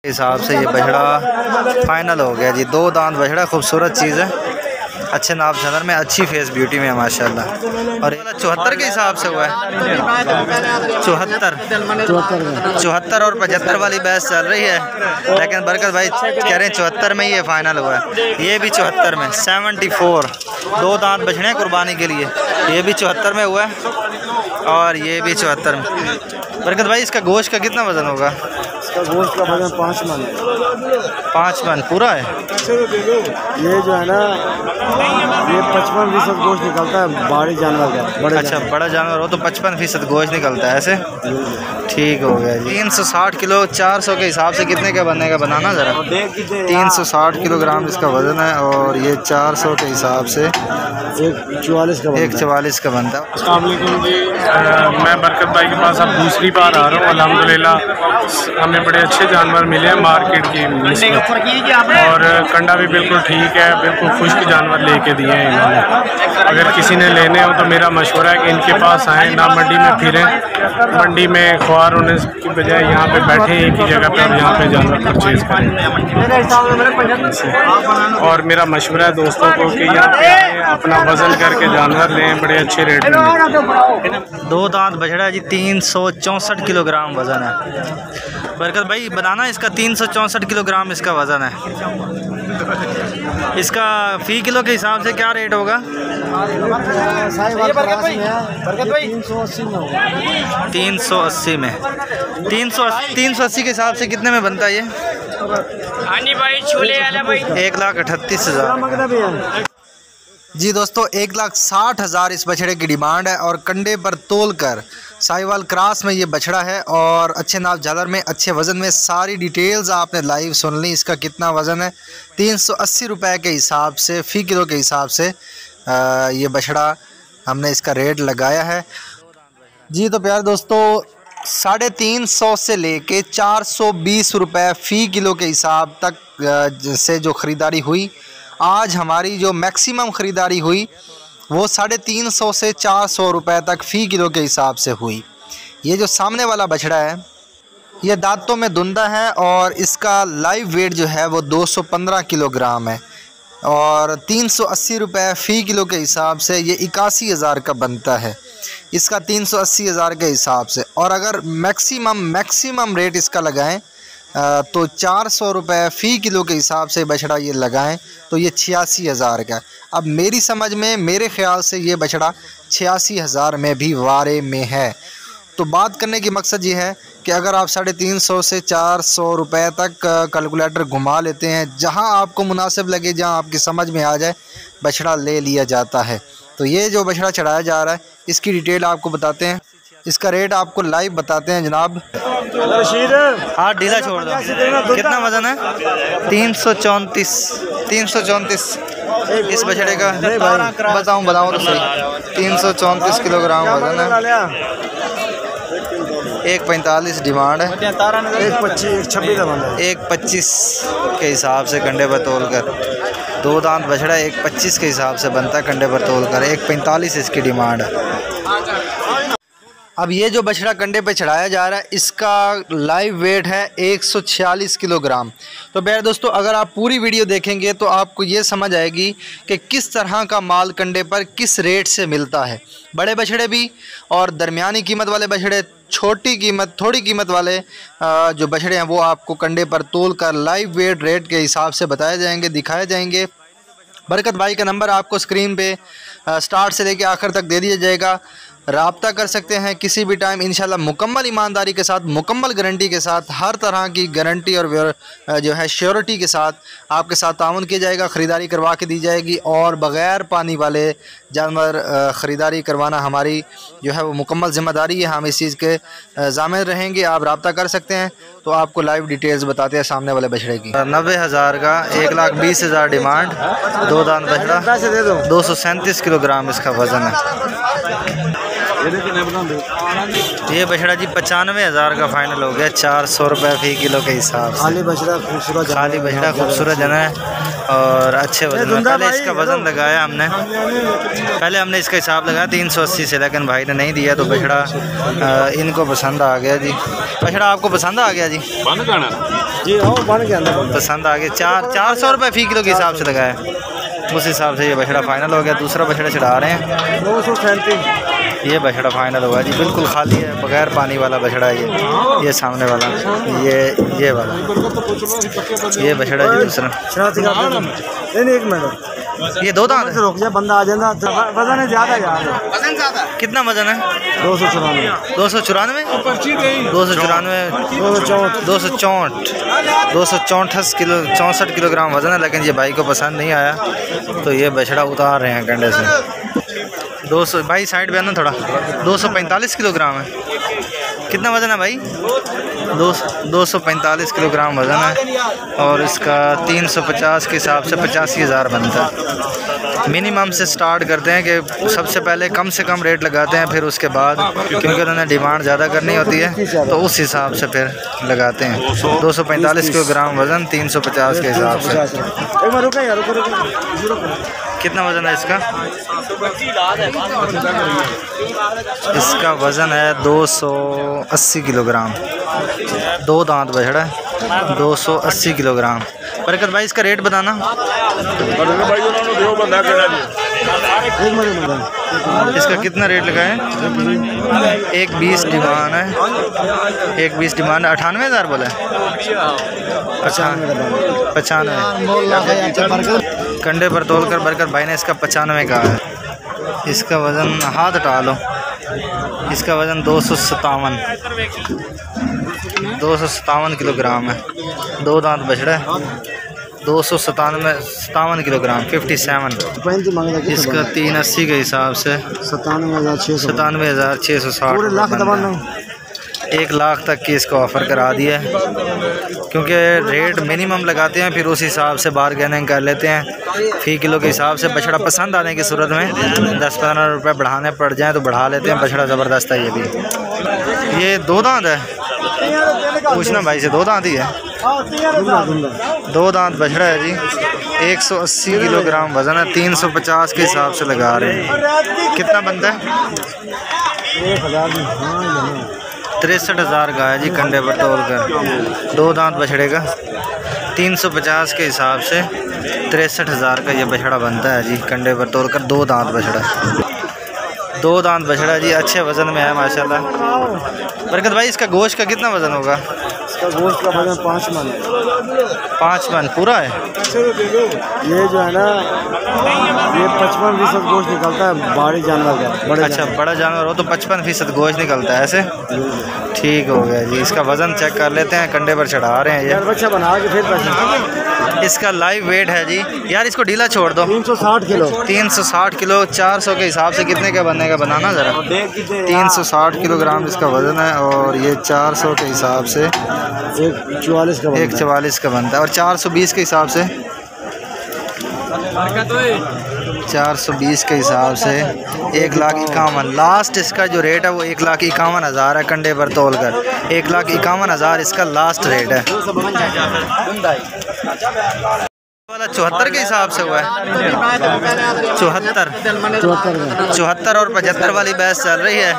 हिसाब से ये बछड़ा फाइनल हो गया जी। 2 दांत बछड़ा, खूबसूरत चीज़ है, अच्छे नाप झदर में, अच्छी फेस ब्यूटी में माशाल्लाह। और 74 के हिसाब से हुआ है, 74 और 75 वाली बहस चल रही है, लेकिन बरकत भाई कह रहे हैं 74 में ही ये फाइनल हुआ है। ये भी 74 में, 74 2 दांत बछड़े कुर्बानी के लिए, ये भी 74 में हुआ है और ये भी 74 में। बरकत भाई इसका गोश्त का कितना वज़न होगा? इसका गोश्त का वजन 5 मन है। 5 मन पूरा है। ये जो है ना, ये 55% गोश्त निकलता है बड़े जानवर का। अच्छा, बड़ा जानवर हो तो 55% गोश्त निकलता है ऐसे। ठीक हो गया जी। 360 किलो, 400 के हिसाब से कितने का बनेगा? बनाना ज़रा। 360 किलोग्राम इसका वज़न है और ये 400 के हिसाब से 144 का बनता है। अस्सलाम वालेकुम जी, मैं बरकत भाई के पास अब दूसरी बार आ रहा हूँ। अल्हम्दुलिल्लाह हमें बड़े अच्छे जानवर मिले हैं मार्केट की निस्बत, और कंडा भी बिल्कुल ठीक है, बिल्कुल खुश्क जानवर लेके दिए हैं इन्होंने। अगर किसी ने लेने हो तो मेरा मशवरा है कि इनके पास आएँ, ना मंडी में फिरें, मंडी में ख्वार होने की बजाय यहाँ पे बैठे एक ही जगह पे और यहाँ पे जानवर परचेज करें। और मेरा मशवरा है दोस्तों को कि यहाँ पे अपना वज़न करके जानवर लें, बड़े अच्छे रेट में। 2 दांत बछड़ा जी, 364 किलोग्राम वज़न है। बरकत भाई बनाना इसका 364 किलोग्राम इसका वज़न है। इसका फ़ी किलो के हिसाब से क्या रेट होगा? 380 में 380 के हिसाब से कितने में बनता है ये? हाँ जी भाई, छोले वाला भाई 1,38,000 जी। दोस्तों 1,60,000 इस बछड़े की डिमांड है और कंडे पर तोल कर साहिवाल क्रॉस में ये बछड़ा है और अच्छे नाप झालर में, अच्छे वज़न में। सारी डिटेल्स आपने लाइव सुन ली। इसका कितना वज़न है? 380 रुपये के हिसाब से, फ़ी किलो के हिसाब से ये बछड़ा हमने इसका रेट लगाया है जी। तो प्यारे दोस्तों 350 से लेके 420 रुपये फ़ी किलो के हिसाब तक से जो ख़रीदारी हुई, आज हमारी जो मैक्सिमम ख़रीदारी हुई वो 350 से 400 रुपये तक फ़ी किलो के हिसाब से हुई। ये जो सामने वाला बछड़ा है ये दांतों में धुंधा है और इसका लाइव वेट जो है वो 215 किलोग्राम है और 380 रुपये फ़ी किलो के हिसाब से ये 81,000 का बनता है इसका, 380,000 के हिसाब से। और अगर मैक्सिमम रेट इसका लगाएं तो 400 रुपये फ़ी किलो के हिसाब से बछड़ा ये लगाएं तो ये 86,000 का। अब मेरी समझ में, मेरे ख़्याल से ये बछड़ा 86,000 में भी वारे में है। तो बात करने की मकसद ये है कि अगर आप 350 से 400 रुपये तक कैलकुलेटर घुमा लेते हैं, जहां आपको मुनासिब लगे, जहां आपकी समझ में आ जाए, बछड़ा ले लिया जाता है। तो ये जो बछड़ा चढ़ाया जा रहा है इसकी डिटेल आपको बताते हैं, इसका रेट आपको लाइव बताते हैं जनाब। हाँ ढीला छोड़ दो। कितना वज़न है? 334 इस बछड़े का। बताऊँ तो सही, 334 किलोग्राम वज़न है, 145 डिमांड है, 125 के हिसाब से कंडे पर तोल कर। 2 दांत बछड़ा 125 के हिसाब से बनता है कंडे पर तोल कर, 145 इसकी डिमांड है। अब ये जो बछड़ा कंडे पे चढ़ाया जा रहा है इसका लाइव वेट है 146 किलोग्राम। तो प्यारे दोस्तों अगर आप पूरी वीडियो देखेंगे तो आपको ये समझ आएगी कि किस तरह का माल कंडे पर किस रेट से मिलता है। बड़े बछड़े भी और दरमियानी कीमत वाले बछड़े, थोड़ी कीमत वाले जो बछड़े हैं वो आपको कंडे पर तोल कर लाइव वेट रेट के हिसाब से बताए जाएंगे, दिखाए जाएंगे। बरकत भाई का नंबर आपको स्क्रीन पे स्टार्ट से लेकर आखिर तक दे दिया जाएगा। राब्ता कर सकते हैं किसी भी टाइम इंशाल्लाह, मुकम्मल ईमानदारी के साथ, मुकम्मल गारंटी के साथ, हर तरह की गारंटी और जो है श्योरिटी के साथ आपके साथ ताउन किया जाएगा, ख़रीदारी करवा के दी जाएगी। और बग़ैर पानी वाले जानवर ख़रीदारी करवाना हमारी जो है वो मुकम्मल ज़िम्मेदारी है, हम इस चीज़ के ज़ामिन रहेंगे। आप राब्ता कर सकते हैं। तो आपको लाइव डिटेल्स बताते हैं सामने वाले बछड़े की। 90,000 का, 1,20,000 डिमांड, 2 दांत बछड़ा, 237 किलोग्राम इसका वज़न है। ये बछड़ा जी 95,000 का फाइनल हो गया, 400 रुपये फी किलो के हिसाब से। खाली बछड़ा खूबसूरत, खाली बछड़ा खूबसूरत जना है और अच्छे वजन में। पहले इसका वज़न लगाया हमने, पहले हमने इसका हिसाब लगाया 380 से, लेकिन भाई ने नहीं दिया तो बछड़ा इनको पसंद आ गया जी। बछड़ा आपको पसंद आ गया जी? जी हाँ बन गया, पसंद आ गया। 400 रुपये फी किलो के हिसाब से लगाया, उस हिसाब से ये बछड़ा फाइनल हो गया। दूसरा बछड़ा चढ़ा रहे हैं 237। ये बछड़ा फाइनल होगा जी, बिल्कुल खाली है, बगैर पानी वाला बछड़ा है ये सामने वाला, ये वाला, ये बछड़ा जी दूसरा। नहीं एक मिनट, ये 2 दांत रुक जा, बंदा आ जाएगा। वजन है ज़्यादा यार, वजन ज़्यादा। कितना वजन है? 294 264 किलो, 64 किलोग्राम वजन है। लेकिन ये भाई को पसंद नहीं आया तो ये बछड़ा उतार रहे हैं कंडे से। 200 भाई साइड पे आना थोड़ा, 245 किलोग्राम है। कितना वज़न है भाई? 245 किलोग्राम वज़न है और इसका 350 के हिसाब से 85,000 बनता है। मिनिमम से स्टार्ट करते हैं कि सबसे पहले कम से कम रेट लगाते हैं, फिर उसके बाद क्योंकि उन्होंने डिमांड ज़्यादा करनी होती है तो उस हिसाब से फिर लगाते हैं। 245 किलोग्राम वज़न 350 के हिसाब से। कितना वज़न है इसका? इसका वज़न है 280 किलोग्राम। 2 दांत बछड़ा है, 280 किलोग्राम। बरकत भाई इसका रेट बताना। इसका कितना रेट लगा है? 120 डिमांड है, 120 डिमांड है। 98,000 बोला है। 95 कंडे पर तोलकर बरकत भाई ने इसका 95 कहा है। इसका वज़न हाथ हटा लो, इसका वज़न 257 किलोग्राम है। 2 दांत बछड़ा है, 257 किलोग्राम 57। इसका 380 के हिसाब से 97,660 1 लाख तक की इसको ऑफ़र करा दिया है, क्योंकि रेट मिनिमम लगाते हैं, फिर उस हिसाब से बारगेनिंग कर लेते हैं। फ़ी किलो के हिसाब से बछड़ा पसंद आने की सूरत में 10-15 रुपये बढ़ाने पड़ जाएँ तो बढ़ा लेते हैं। बछड़ा ज़बरदस्त है ये भी। ये 2 दांत है, पूछना भाई से 2 दांत ही है। 2 दांत बछड़ा है जी, 180 किलोग्राम वज़न है, 350 के हिसाब से लगा रहे हैं। कितना बनता है? 63,000 का है जी कंडे पर तोल कर। 2 दांत बछड़े का 350 के हिसाब से 63,000 का ये बछड़ा बनता है जी कंडे पर तोल कर। 2 दांत बछड़ा, 2 दांत बछड़ा जी, अच्छे वज़न में है माशाल्लाह। बरकत भाई इसका गोश्त का कितना वज़न होगा? इसका गोश्त का वजन 5 मन। 5 मन पूरा है। ये जो है ना, ये 55% गोश्त निकलता है बड़े जानवर का। अच्छा बड़ा जानवर हो तो 55% गोश्त निकलता है ऐसे। ठीक हो गया जी। इसका वज़न चेक कर लेते हैं, कंडे पर चढ़ा रहे हैं ये। बच्चा बना के फिर इसका लाइव वेट है जी, यार इसको ढीला छोड़ दो। 360 किलो। 360 किलो 400 के हिसाब से कितने का बनेगा बनाना ज़रा। 360 किलोग्राम इसका वज़न है और ये 400 के हिसाब से 144 का बनता है। और 420 के हिसाब से 420 के हिसाब से 1,51,000। लास्ट इसका जो रेट है वो 1,51,000 है कंडे पर तोल कर। 1,51,000 इसका लास्ट रेट है। वाला 74 के हिसाब से हुआ है। 74 और 75 वाली बहस चल रही है,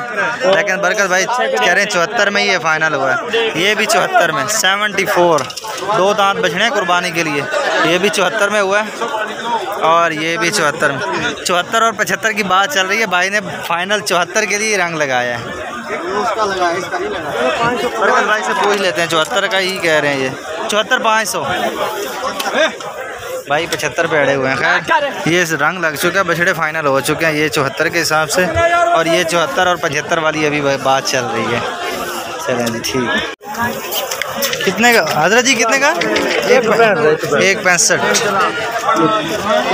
लेकिन बरकत भाई कह रहे हैं 74 में ही ये फाइनल हुआ है। ये भी 74 में 74। 2 दांत बछड़े कुर्बानी के लिए, ये भी 74 में हुआ है और ये भी 74 में। 74 और 75 की बात चल रही है, भाई ने फाइनल 74 के लिए रंग लगाया है। बरकत भाई से पूछ लेते हैं, 74 का ही कह रहे हैं ये। 74,500 भाई 75 पे अड़े हुए हैं। खैर ये रंग लग चुका है, बछड़े फाइनल हो चुके हैं। ये 74 के हिसाब से और ये 74 और 75 वाली अभी बात चल रही है। चलें जी ठीक। कितने का हजरत जी? कितने का? 165।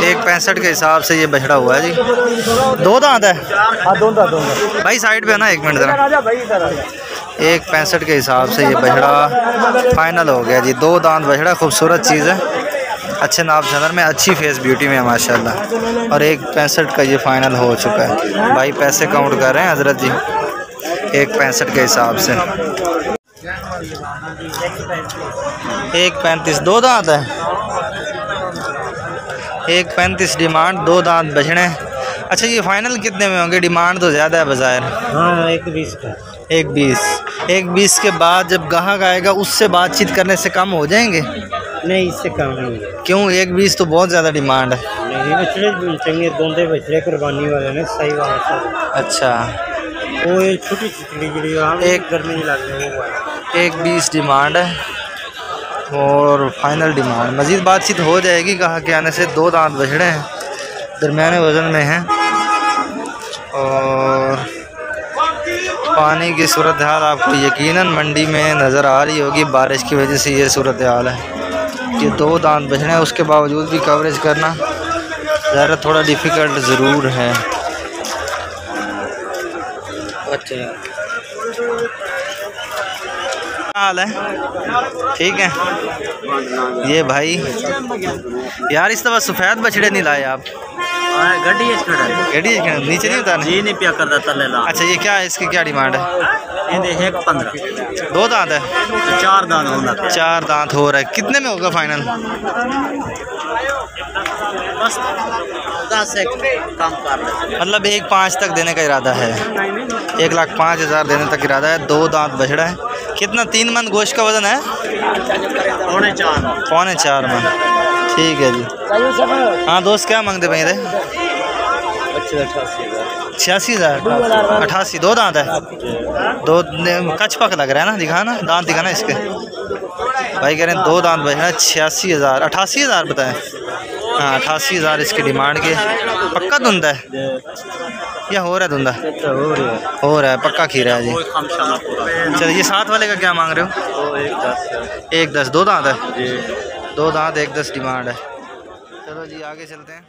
165 के हिसाब से ये बछड़ा हुआ है जी। 2 दांत है। हाँ 2 दांत। भाई साइड पे है ना, 1 मिनट ज़रा। 165 के हिसाब से ये बछड़ा फाइनल हो गया जी। 2 दांत बछड़ा, खूबसूरत चीज़ है, अच्छे नाप झनर में, अच्छी फेस ब्यूटी में माशाल्लाह। और 165 का ये फाइनल हो चुका है। भाई पैसे काउंट कर रहे हैं हजरत जी। 1.65 के हिसाब से। 1.35 दो दांत है। 1.35 डिमांड, दो दांत बछड़े। अच्छा ये फाइनल कितने में होंगे? डिमांड तो ज़्यादा है बाज़ार। हाँ 1.20 का। 1.20 के बाद जब ग्राहक आएगा उससे बातचीत करने से कम हो जाएंगे? नहीं, इससे कम नहीं। क्यों? 1.20 तो बहुत ज़्यादा डिमांड है। नहीं, बछड़े चंगे दोंदे बछड़े कुर्बानी वाले ने सही वाला। अच्छा, वो ये छोटी चिकड़ी एक गर्मी नहीं लग रही वो 1.20 डिमांड है और फाइनल डिमांड। मज़ीद बातचीत हो जाएगी ग्राहक के आने से। दो दांत बछड़े हैं, दरमियाने वज़न में हैं और पानी की सूरत हाल आपको यकीनन मंडी में नज़र आ रही होगी। बारिश की वजह से ये सूरत हाल है कि दो दांत बछड़े हैं, उसके बावजूद भी कवरेज करना ज़रा थोड़ा डिफ़िकल्ट ज़रूर है। अच्छा हाल है, ठीक है। ये भाई यार इस दफ़ा सफ़ेद बछड़े नहीं लाए आप? गड्डी नीचे नहीं उतारने? ये नहीं पिया करता तले ला। अच्छा ये क्या है, इसकी क्या डिमांड है? ये 1.15 दो दांत है? 4 दांत होना। 4 दांत हो रहा है। कितने में होगा फाइनल? बस 10 से कम कर ले। मतलब 1.5 तक देने का इरादा है। 1,05,000 देने तक इरादा है। दो दांत बछड़ा है। कितना 3 मन गोश्त का वज़न है? 4.5 मन। ठीक है जी। हाँ दोस्त क्या मांगते भाई? 86,000। 88 दो दांत है। दो कच पक लग रहा है ना, दिखाना दांत, दिखाना इसके। भाई कह रहे हैं दो दांत बछड़ा 86,000। 88,000 बताएं? हाँ 88,000 इसकी डिमांड के। पक्का धुंधा है या हो रहा है धुंधा? हो रहा है, पक्का खीरा है जी। चलो ये साथ वाले का क्या मांग रहे हो? 1.10। दो दांत है? दो दांत 1.10 डिमांड है। चलो जी आगे चलते हैं।